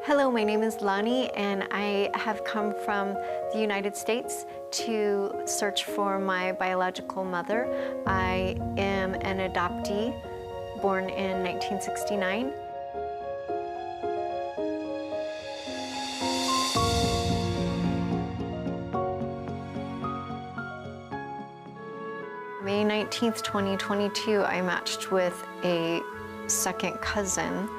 Hello, my name is Lani, and I have come from the United States to search for my biological mother. I am an adoptee, born in 1969. May 19th, 2022, I matched with a second cousin.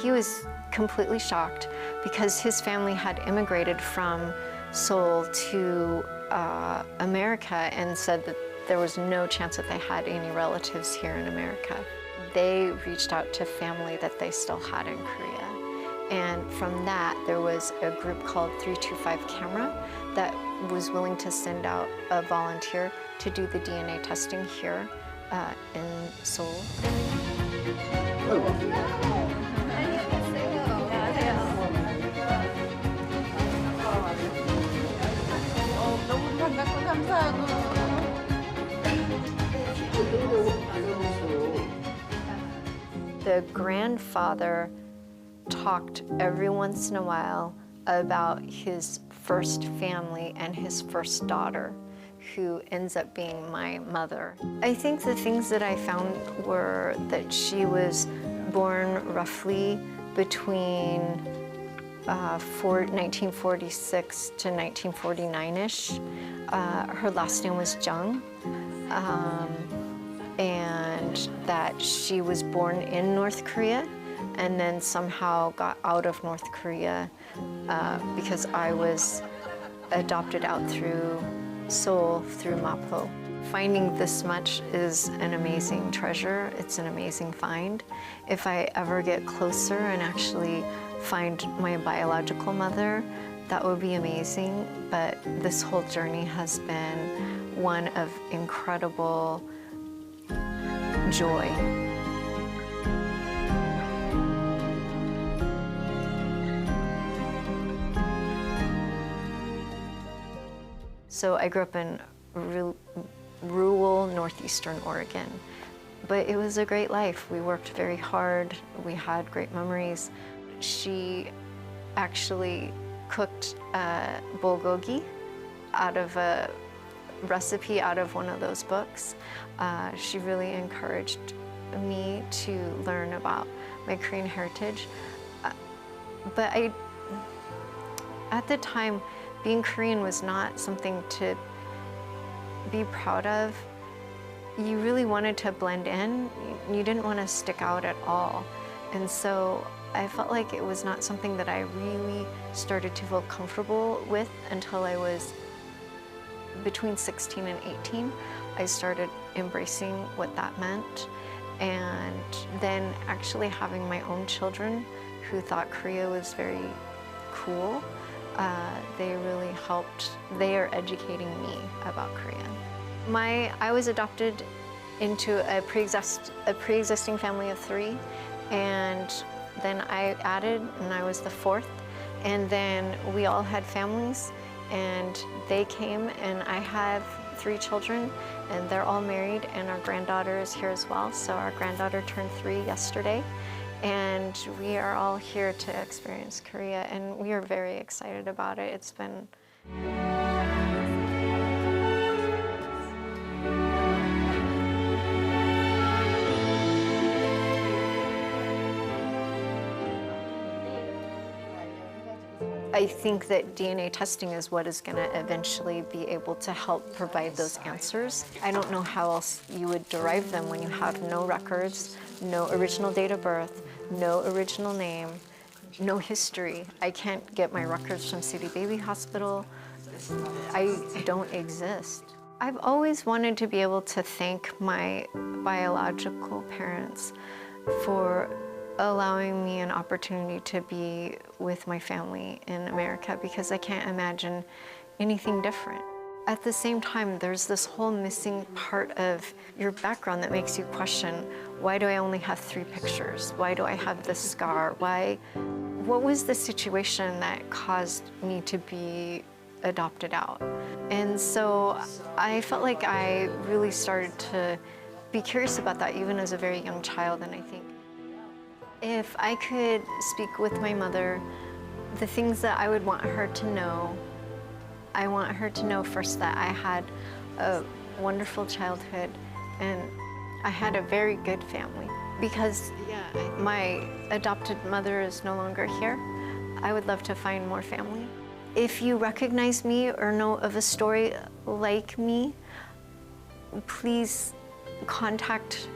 He was completely shocked because his family had immigrated from Seoul to America and said that there was no chance that they had any relatives here in America. They reached out to family that they still had in Korea. And from that, there was a group called 325 Camera that was willing to send out a volunteer to do the DNA testing here in Seoul. The grandfather talked every once in a while about his first family and his first daughter, who ends up being my mother. I think the things that I found were that she was born roughly between 1946 to 1949-ish. Her last name was Jung, and that she was born in North Korea and then somehow got out of North Korea because I was adopted out through Seoul, through Mapo. Finding this much is an amazing treasure. It's an amazing find. If I ever get closer and actually find my biological mother, that would be amazing. But this whole journey has been one of incredible joy. So I grew up in rural northeastern Oregon, but it was a great life. We worked very hard. We had great memories. She actually cooked bulgogi out of a recipe out of one of those books. She really encouraged me to learn about my Korean heritage. But at the time, being Korean was not something to be proud of. You really wanted to blend in. You didn't want to stick out at all. And so I felt like it was not something that I really started to feel comfortable with until I was between 16 and 18. I started embracing what that meant. And then actually having my own children who thought Korea was very cool. They really helped. They are educating me about Korea. I was adopted into a pre-existing family of 3, and then I added, and I was the 4th, and then we all had families, and they came, and I have 3 children, and they're all married, and our granddaughter is here as well. So our granddaughter turned 3 yesterday. And we are all here to experience Korea, and we are very excited about it. It's been... I think that DNA testing is what is going to eventually be able to help provide those answers. I don't know how else you would derive them when you have no records, no original date of birth, no original name, no history. I can't get my records from City Baby Hospital. I don't exist. I've always wanted to be able to thank my biological parents for allowing me an opportunity to be with my family in America, because I can't imagine anything different. At the same time, there's this whole missing part of your background that makes you question, why do I only have 3 pictures? Why do I have this scar? What was the situation that caused me to be adopted out? And so I felt like I really started to be curious about that even as a very young child. And I think if I could speak with my mother The things that I would want her to know, I want her to know first that I had a wonderful childhood and I had a very good family. Because my adopted mother is no longer here, I would love to find more family. If you recognize me or know of a story like me, please contact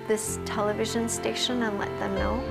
this television station and let them know.